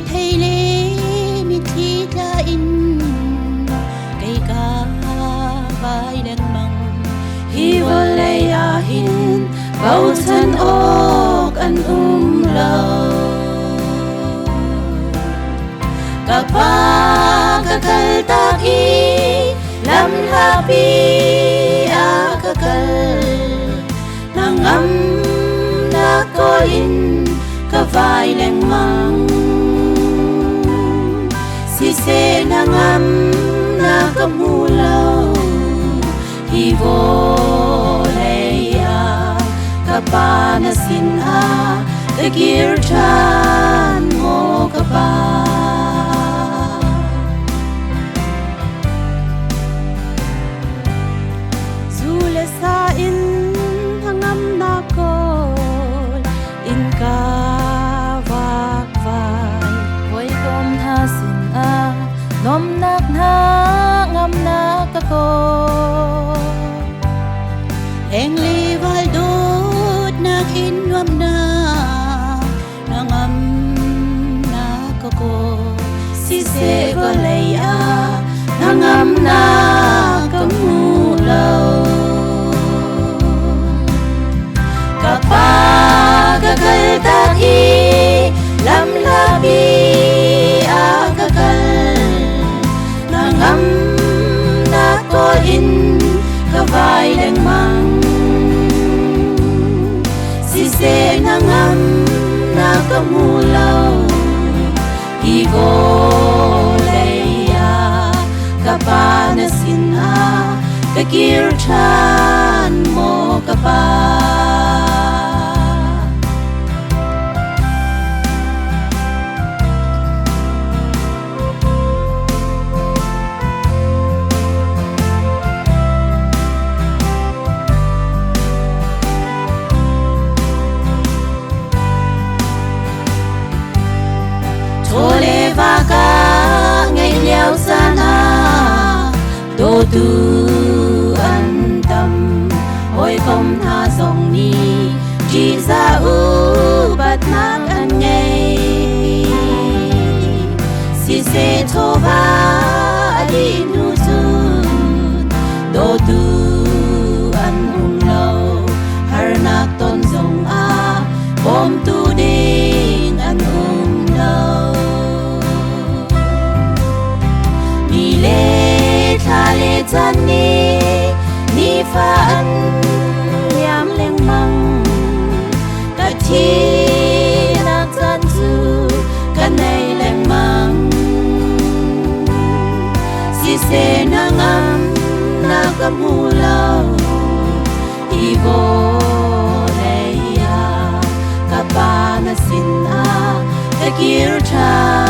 thấy lê mi thi ta in cây cá vai đen măng hi vô lây à hin bao thân ốc ăn lâu các ba các kal tak i lam happy a các kal nang na ko in ka vai leng mang si se nang na ka mulau hi vo leya ka pa na sin a ka gir chan mo ka pa zule sa in hangam na ko in ka vak vai hoi kom tha sin a nom nak na ngam na ka ko eng li val dot na kin wam na ngam na ka ko si se ko lay a ngam na ka mu lâu pa ka kal tak i lam labi a ka kal nangam na ko in ka vai leng mang si se nangam na ka mu lâu i vo leya ka pa na sin a ka kir chan mo ka pa Ole vaka ngày leo sana do tu an tâm ôi không tha dòng ni chỉ ra u bát nak an ngay si se thô va đi nu sun do tu an lâu har nak ton dòng a bom tu ding an lâu le chan ni fa an yam leng mang ka thi na chan chu ka nei leng mang si se na ngam na ka mu lao i vo leya ka pa na sin a ka kir cha